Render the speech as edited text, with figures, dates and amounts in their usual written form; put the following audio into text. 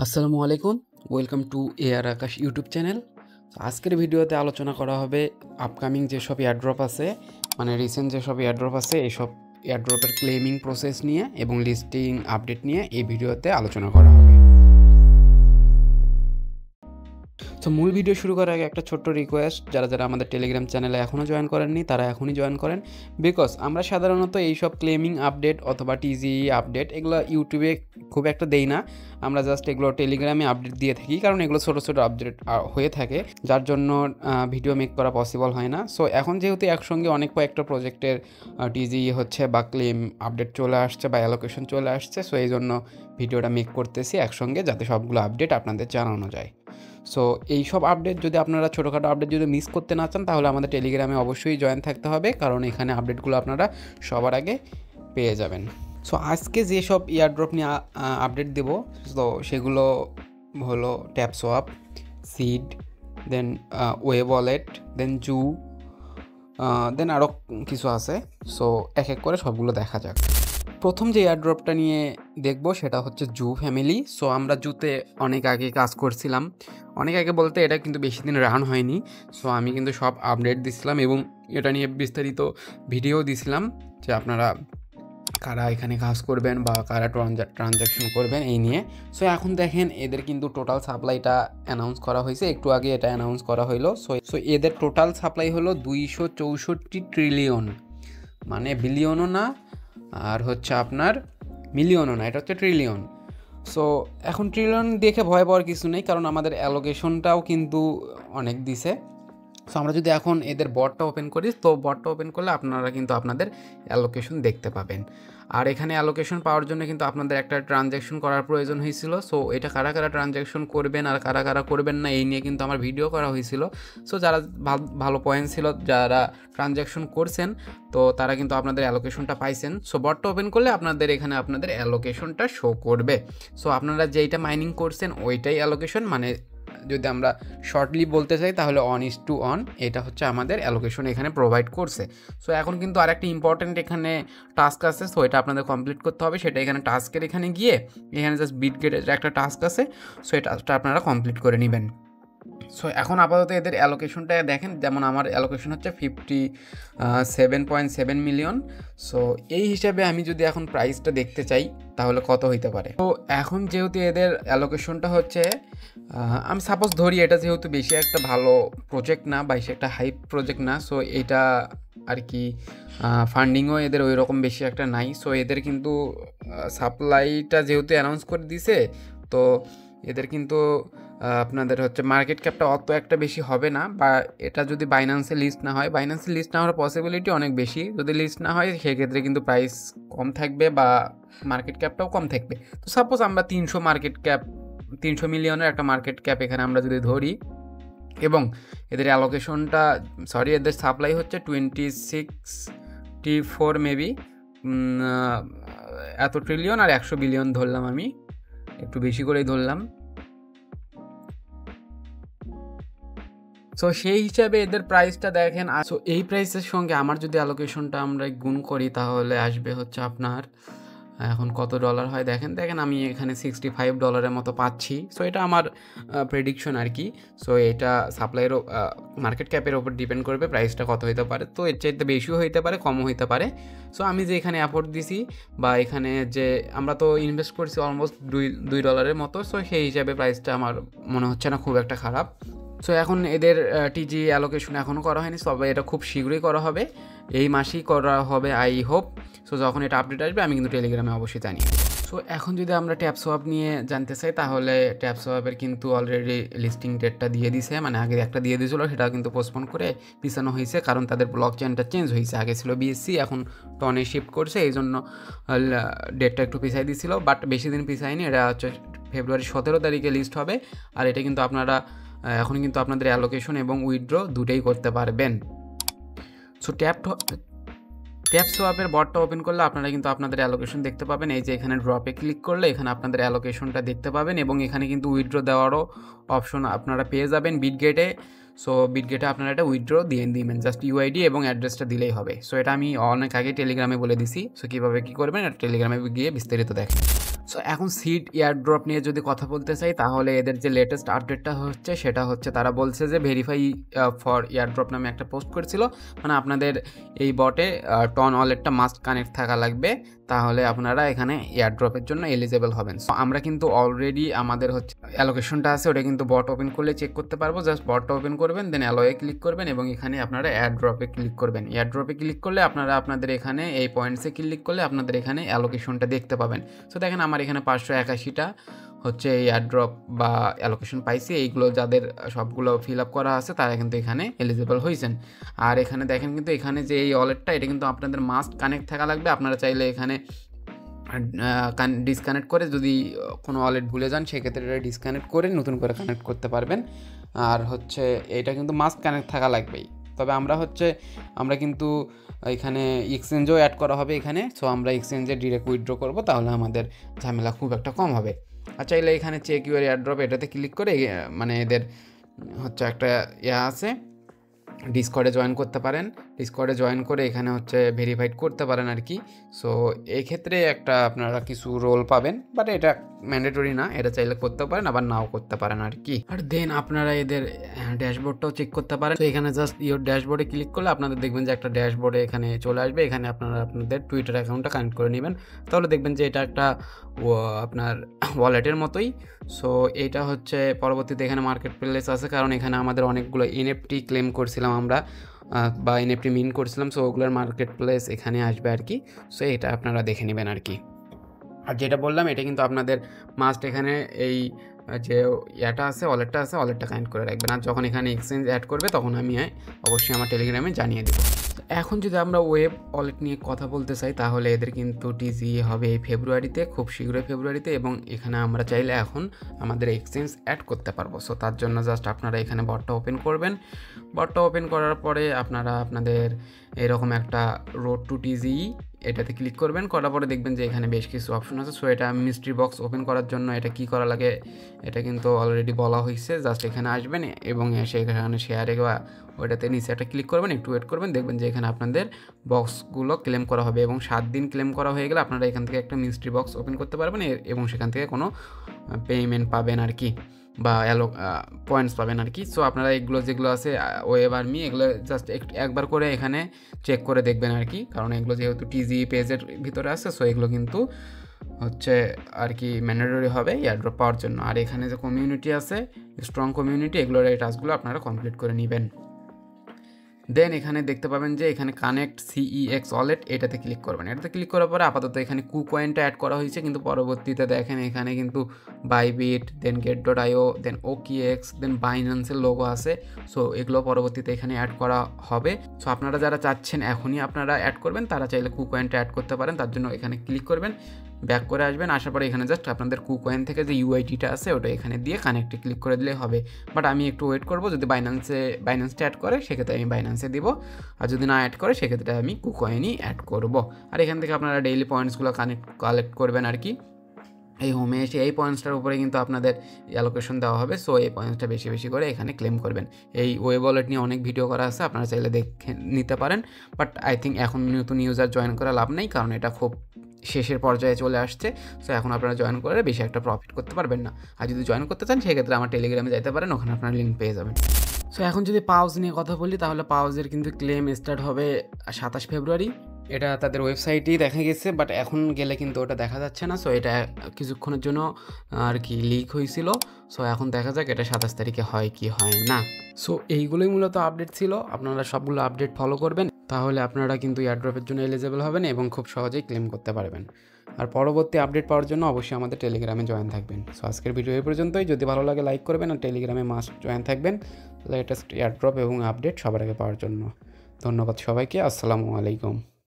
আসসালামু আলাইকুম, welcome to AR Akash YouTube channel. আজকের ভিডিওতে আলোচনা করা হবে আপকামিং যেসব এয়ারড্রপ আছে, মানে রিসেন্ট যেসব এয়ারড্রপ আছে এইসব এয়ারড্রপের ক্লেমিং প্রসেস নিয়ে এবং লিস্টিং আপডেট নিয়ে এই ভিডিওতে আলোচনা করা হবে। তো মূল ভিডিও শুরু করার আগে একটা ছোট্ট রিকোয়েস্ট, যারা আমাদের টেলিগ্রাম চ্যানেলে এখনও জয়েন করেননি তারা এখনই জয়েন করেন, বিকজ আমরা সাধারণত এইসব ক্লেমিং আপডেট অথবা টিজিই আপডেট এগুলো ইউটিউবে খুব একটা দেই না। আমরা জাস্ট এগুলো টেলিগ্রামে আপডেট দিয়ে থাকি, কারণ এগুলো ছোটো ছোটো আপডেট হয়ে থাকে, যার জন্য ভিডিও মেক করা পসিবল হয় না। সো এখন যেহেতু একসঙ্গে অনেক কয়েকটা প্রজেক্টের টিজিই হচ্ছে বা ক্লেম আপডেট চলে আসছে বা অ্যালোকেশন চলে আসছে, সো এই জন্য ভিডিওটা মেক করতেছি একসঙ্গে, যাতে সবগুলো আপডেট আপনাদের জানানো যায়। সো এইসব আপডেট যদি আপনারা ছোটোখাটো আপডেট যদি মিস করতে না চান, তাহলে আমাদের টেলিগ্রামে অবশ্যই জয়েন থাকতে হবে, কারণ এখানে আপডেটগুলো আপনারা সবার আগে পেয়ে যাবেন। সো আজকে যেসব এয়ারড্রপ নিয়ে আপডেট দেব, তো সেগুলো হলো ট্যাপসোয়াপ, সিড, দেন ওয়েব ওয়ালেট, দেন জু, দেন আরও কিছু আছে। সো এক এক করে সবগুলো দেখা যাক। প্রথম যে এয়ারড্রপটা নিয়ে দেখব সেটা হচ্ছে জু ফ্যামিলি। সো আমরা জুতে অনেক আগে কাজ করছিলাম, অনেক আগে বলতে এটা কিন্তু বেশি দিন রান হয়নি। সো আমি কিন্তু সব আপডেট দিছিলাম এবং এটা নিয়ে বিস্তারিত ভিডিও দিছিলাম যে আপনারা কারা এখানে কাজ করবেন বা কারা ট্রানজ্যাকশন করবেন এই নিয়ে। সো এখন দেখেন এদের কিন্তু টোটাল সাপ্লাইটা অ্যানাউন্স করা হয়েছে, একটু আগে এটা অ্যানাউন্স করা হইলো। সো এদের টোটাল সাপ্লাই হলো 264 ট্রিলিয়ন, মানে বিলিয়নও না আর হচ্ছে আপনার মিলিয়নও না, এটা হচ্ছে ট্রিলিয়ন। সো এখন ট্রিলিয়ন দেখে ভয় পাওয়ার কিছু নেই, কারণ আমাদের অ্যালোকেশনটাও কিন্তু অনেক দিছে। সো আমরা যদি এখন এদের বটটা ওপেন করি, তো বটটা ওপেন করলে আপনারা কিন্তু আপনাদের অ্যালোকেশন দেখতে পাবেন। আর এখানে অ্যালোকেশন পাওয়ার জন্য কিন্তু আপনাদের একটা ট্রানজ্যাকশন করার প্রয়োজন হয়েছিল। সো এটা কারা কারা ট্রানজ্যাকশন করবেন আর কারা কারা করবেন না এই নিয়ে কিন্তু আমার ভিডিও করা হয়েছিল। সো যারা ভালো পয়েন্ট ছিল, যারা ট্রানজ্যাকশন করছেন, তো তারা কিন্তু আপনাদের অ্যালোকেশনটা পাইছেন। সো বটটা ওপেন করলে আপনাদের এখানে আপনাদের অ্যালোকেশনটা শো করবে। সো আপনারা যেইটা মাইনিং করছেন ওইটাই অ্যালোকেশন, মানে যদি আমরা শর্টলি বলতে চাই তাহলে অন, এটা হচ্ছে আমাদের অ্যালোকেশন এখানে প্রোভাইড করছে। সো এখন কিন্তু আরেকটা ইম্পর্টেন্ট এখানে টাস্ক আছে, সো এটা আপনাদের কমপ্লিট করতে হবে। সেটা এখানে টাস্কের এখানে গিয়ে এখানে জাস্ট বিটগেটের একটা টাস্ক আছে, সো এই টাস্কটা আপনারা কমপ্লিট করে নেবেন। সো এখন আপাতত এদের অ্যালোকেশনটা দেখেন, যেমন আমার অ্যালোকেশন হচ্ছে 57.7 মিলিয়ন। সো এই হিসাবে আমি যদি এখন প্রাইসটা দেখতে চাই তাহলে কত হইতে পারে। তো এখন যেহেতু এদের অ্যালোকেশনটা হচ্ছে, আমি সাপোজ ধরি এটা যেহেতু বেশি একটা ভালো প্রজেক্ট না বা বেশি একটা হাইপ প্রজেক্ট না, সো এটা আর কি ফান্ডিংও এদের ওই রকম বেশি একটা নাই। সো এদের কিন্তু সাপ্লাইটা যেহেতু অ্যানাউন্স করে দিছে, তো এদের কিন্তু আপনাদের হচ্ছে মার্কেট ক্যাপটা অত একটা বেশি হবে না, বা এটা যদি বাইন্যান্সে লিস্ট না হয়, বাইন্যান্সে লিস্ট না হওয়ার পসিবিলিটি অনেক বেশি। যদি লিস্ট না হয় সেক্ষেত্রে কিন্তু প্রাইস কম থাকবে বা মার্কেট ক্যাপটাও কম থাকবে। তো সাপোজ আমরা 300 মিলিয়নের একটা মার্কেট ক্যাপ এখানে আমরা যদি ধরি, এবং এদের অ্যালোকেশনটা এদের সাপ্লাই হচ্ছে 264 মেবি এত ট্রিলিয়ন, আর 100 বিলিয়ন ধরলাম, আমি একটু বেশি করেই ধরলাম। সো সেই হিসাবে এদের প্রাইসটা দেখেন। সো এই প্রাইসের সঙ্গে আমার যদি অ্যালোকেশনটা আমরা গুণ করি তাহলে আসবে হচ্ছে আপনার এখন কত ডলার হয় দেখেন আমি এখানে $65 মতো পাচ্ছি। সো এটা আমার প্রেডিকশন আর কি। সো এটা সাপ্লাইয়ের মার্কেট ক্যাপের ওপর ডিপেন্ড করবে প্রাইসটা কত হইতে পারে। তো এর চাইতে বেশিও হইতে পারে, কমও হইতে পারে। সো আমি যে এখানে অ্যাফোর্ড দিছি বা এখানে যে আমরা তো ইনভেস্ট করছি অলমোস্ট $2 মতো, সো সেই হিসাবে প্রাইসটা আমার মনে হচ্ছে না খুব একটা খারাপ। সো এখন এদের টিজি অ্যালোকেশন এখনও করা হয়নি, তবে এটা খুব শীঘ্রই করা হবে, এই মাসেই করা হবে আই হোপ। সো যখন এটা আপডেট আসবে আমি কিন্তু টেলিগ্রামে অবশ্যই জানি। সো এখন যদি আমরা ট্যাপসোয়াপ নিয়ে জানতে চাই, তাহলে ট্যাপসোয়াপের কিন্তু অলরেডি লিস্টিং ডেটটা দিয়ে দিছে, মানে আগে একটা দিয়ে দিয়েছিল, সেটা কিন্তু পোস্টপোন করে পিছানো হয়েছে, কারণ তাদের ব্লক চেনটা চেঞ্জ হয়েছে। আগে ছিল বিএসসি, এখন টনে শিফট করছে, এই জন্য ডেটটা একটু পিছাই দিয়েছিল, বাট বেশি দিন পিছায়নি। এটা হচ্ছে ফেব্রুয়ারি 17 তারিখে লিস্ট হবে। আর এটা কিন্তু আপনারা এখন কিন্তু আপনাদের অ্যালোকেশন এবং উইথড্র দুটোই করতে পারবেন। সো ট্যাপসোয়াপের বটটা ওপেন করলে আপনারা কিন্তু আপনাদের অ্যালোকেশন দেখতে পাবেন। এই যে এখানে ড্রপে ক্লিক করলে এখানে আপনাদের অ্যালোকেশনটা দেখতে পাবেন, এবং এখানে কিন্তু উইথড্র দেওয়ারও অপশন আপনারা পেয়ে যাবেন বিটগেটে। সো বিটগেটে আপনারা এটা উইথড্র দিয়ে দিবেন, জাস্ট ইউআইডি এবং অ্যাড্রেসটা দিলেই হবে। সো এটা আমি অনেক আগে টেলিগ্রামে বলে দিছি। সো কীভাবে কী করবেন এটা টেলিগ্রামে গিয়ে বিস্তারিত দেখেন। সো এখন সিড এয়ারড্রপ নিয়ে যদি কথা বলতে চাই তাহলে এদের যে লেটেস্ট আপডেটটা হচ্ছে সেটা হচ্ছে তারা বলছে যে ভেরিফাই ফর এয়ারড্রপ নামে একটা পোস্ট করেছিল, মানে আপনাদের এই বটে টন ওয়ালেটটা মাস্ট কানেক্ট থাকা লাগবে, তাহলে আপনারা এখানে এয়ারড্রপের জন্য এলিজেবল হবেন। সো আমরা কিন্তু অলরেডি আমাদের হচ্ছে অ্যালোকেশনটা আছে, ওটা কিন্তু বট ওপেন করলে চেক করতে পারবো। জাস্ট বটটা ওপেন করবেন, দেন অ্যালোয়ে ক্লিক করবেন এবং এখানে আপনারা এয়ারড্রপে ক্লিক করবেন। এয়ারড্রপে ক্লিক করলে আপনারা আপনাদের এখানে এই পয়েন্টসে ক্লিক করলে আপনাদের এখানে অ্যালোকেশনটা দেখতে পাবেন। সো দেখেন আমার এখানে 581টা হচ্ছে এয়ারড্রপ বা অ্যালোকেশন পাইছি। এইগুলো যাদের সবগুলো ফিল আপ করা আছে তারা কিন্তু এখানে এলিজিবল হয়েছেন। আর এখানে দেখেন কিন্তু এখানে যে এই ওয়ালেটটা এটা কিন্তু আপনাদের মাস্ট কানেক্ট থাকা লাগবে। আপনারা চাইলে এখানে ডিসকানেক্ট করে যদি কোনো ওয়ালেট ভুলে যান সেক্ষেত্রে এটা ডিসকানেক্ট করে নতুন করে কানেক্ট করতে পারবেন। আর হচ্ছে এটা কিন্তু মাস্ট কানেক্ট থাকা লাগবেই। তবে আমরা কিন্তু এখানে এক্সচেঞ্জও অ্যাড করা হবে এখানে। সো আমরা এক্সচেঞ্জে ডিরেক্ট উইথড্র করব, তাহলে আমাদের ঝামেলা খুব একটা কম হবে। আর চাইলে এখানে চেক ইউর এয়ারড্রপ এটাতে ক্লিক করে মানে এদের হচ্ছে একটা আছে, ডিসকর্ডে জয়েন করতে পারেন। ডিসকর্ডে জয়েন করে এখানে হচ্ছে ভেরিফাইড করতে পারেন আর কি। সো এই ক্ষেত্রে একটা আপনারা কিছু রোল পাবেন, বাট এটা ম্যান্ডেটরি না, এটা চাইলে করতে পারেন আবার নাও করতে পারেন আর কি। আর দেন আপনারা এদের ড্যাশবোর্ডটাও চেক করতে পারেন। তো এখানে জাস্ট ইওর ড্যাশবোর্ডে ক্লিক করলে আপনাদের দেখবেন যে একটা ড্যাশবোর্ডে এখানে চলে আসবে। এখানে আপনারা আপনাদের টুইটার অ্যাকাউন্টটা কানেক্ট করে নেবেন, তাহলে দেখবেন যে এটা একটা আপনার ওয়ালেটের মতোই। সো এইটা হচ্ছে পরবর্তীতে এখানে মার্কেট প্লেস আছে, কারণ এখানে আমাদের অনেকগুলো এনএফটি ক্লেম করছিলাম আমরা বা এনএফটি মিন করছিলাম। সো ওগুলোর মার্কেট প্লেস এখানে আসবে আর কি। সো এটা আপনারা দেখে নেবেন আর কি। আর যেটা বললাম এটা কিন্তু আপনাদের মাস্ট এখানে এই যে ইয়াটা আছে ওয়ালেটটা কানেক্ট করে রাখবেন। আর যখন এখানে এক্সচেঞ্জ অ্যাড করবে তখন আমি অবশ্যই আমার টেলিগ্রামে জানিয়ে দেবো। এখন যদি আমরা ওয়েব ওয়ালেট নিয়ে কথা বলতে চাই তাহলে এদের কিন্তু টিজি হবে এই ফেব্রুয়ারিতে, খুব শীঘ্রই ফেব্রুয়ারিতে, এবং এখানে আমরা চাইলে এখন আমাদের এক্সচেঞ্জ অ্যাড করতে পারবো। সো তার জন্য জাস্ট আপনারা এখানে বটটা ওপেন করবেন। বটটা ওপেন করার পরে আপনারা আপনাদের এরকম একটা রোড টু টিজি এটাতে ক্লিক করবেন। করার পরে দেখবেন যে এখানে বেশ কিছু অপশন আছে। সো এটা মিস্ট্রি বক্স ওপেন করার জন্য এটা কি করা লাগে এটা কিন্তু অলরেডি বলা হয়েছে। জাস্ট এখানে আসবেন এবং এসে এখানে শেয়ারে বা ওইটাতে নিচে একটা ক্লিক করবেন, একটু ওয়েট করবেন, দেখবেন যে এখানে আপনাদের বক্সগুলো ক্লেম করা হবে এবং 7 দিন ক্লেম করা হয়ে গেলে আপনারা এখান থেকে একটা মিস্ট্রি বক্স ওপেন করতে পারবেন এবং সেখান থেকে কোনো পেমেন্ট পাবেন আর কি, বা পয়েন্টস পাবেন আর কি। সো আপনারা এগুলো যেগুলো আছে ওয়েব আর্মি এগুলো জাস্ট একবার করে এখানে চেক করে দেখবেন আর কি, কারণ এগুলো যেহেতু টিজি পেজের ভিতরে আছে। সো এগুলো কিন্তু হচ্ছে আর কি ম্যান্ডেটরি হবে এয়ারড্রপ পাওয়ার জন্য। আর এখানে যে কমিউনিটি আছে, স্ট্রং কমিউনিটি, এগুলোর এই টাস্কগুলো আপনারা কমপ্লিট করে নেবেন। দেন এখানে দেখতে পাবেন যে এখানে কানেক্ট সিইএক্স ওয়ালেট, এটাতে ক্লিক করবেন। এটাতে ক্লিক করার পরে আপাতত এখানে কুকয়েনটা অ্যাড করা হয়েছে, কিন্তু পরবর্তীতে দেখেন এখানে কিন্তু বাইবিট, দেন get.io, দেন OKX, দেন বাইন্যান্সের লোগো আছে। সো এগুলো পরবর্তীতে এখানে অ্যাড করা হবে। সো আপনারা যারা চাচ্ছেন এখনই আপনারা অ্যাড করবেন তারা চাইলে কুকয়েনটা অ্যাড করতে পারেন। তার জন্য এখানে ক্লিক করবেন, ব্যাক করে আসবেন, আসার পরে এখানে জাস্ট আপনাদের কুকয়েন থেকে যে ইউআইডিটা আছে ওটা এখানে দিয়ে কানেক্টে ক্লিক করে দিলে হবে। বাট আমি একটু ওয়েট করবো, যদি বাইন্যান্সটা অ্যাড করে সেক্ষেত্রে আমি বাইন্যান্সে দিব, আর যদি না অ্যাড করে সেক্ষেত্রে আমি কুকয়েনই অ্যাড করব। আর এখান থেকে আপনারা ডেইলি পয়েন্টসগুলো কালেক্ট করবেন আর কি। এই হোমে এসে এই পয়েন্টসটার উপরে কিন্তু আপনাদের অ্যালোকেশন দেওয়া হবে। সো এই পয়েন্টসটা বেশি বেশি করে এখানে ক্লেম করবেন। এই ওয়েব ওয়ালেট নিয়ে অনেক ভিডিও করা আছে, আপনারা চাইলে দেখে নিতে পারেন। বাট আই থিঙ্ক এখন নতুন ইউজার জয়েন করা লাভ নেই, কারণ এটা খুব শেষের পর্যায়ে চলে আসছে। সো এখন আপনারা জয়েন করে বেশি একটা প্রফিট করতে পারবেন না। আর যদি জয়েন করতে চান সেক্ষেত্রে আমার টেলিগ্রামে যেতে পারেন, ওখানে আপনারা লিঙ্ক পেয়ে যাবেন। সো এখন যদি পাউজ নিয়ে কথা বলি তাহলে পাউজের কিন্তু ক্লেম স্টার্ট হবে 27 ফেব্রুয়ারি। এটা তাদের ওয়েবসাইটেই দেখা গেছে, বাট এখন গেলে কিন্তু ওটা দেখা যাচ্ছে না। সো এটা কিছুক্ষণের জন্য আর কি লিক হয়েছিল। সো এখন দেখা যাক এটা 27 তারিখে হয় কি হয় না। সো এইগুলোই মূলত আপডেট ছিল। আপনারা সবগুলো আপডেট ফলো করবেন, তাহলে আপনারা কিন্তু এয়ারড্রপের জন্য এলিজিবল হবেন এবং খুব সহজেই ক্লেম করতে পারবেন। আর পরবর্তী আপডেট পাওয়ার জন্য অবশ্যই আমাদের টেলিগ্রামে জয়েন থাকবেন। সো আজকের ভিডিও এই পর্যন্তই। যদি ভালো লাগে লাইক করবেন, আর টেলিগ্রামে মাস্ট জয়েন থাকবেন লেটেস্ট এয়ারড্রপ এবং আপডেট সবার আগে পাওয়ার জন্য। ধন্যবাদ সবাইকে। আসসালামু আলাইকুম।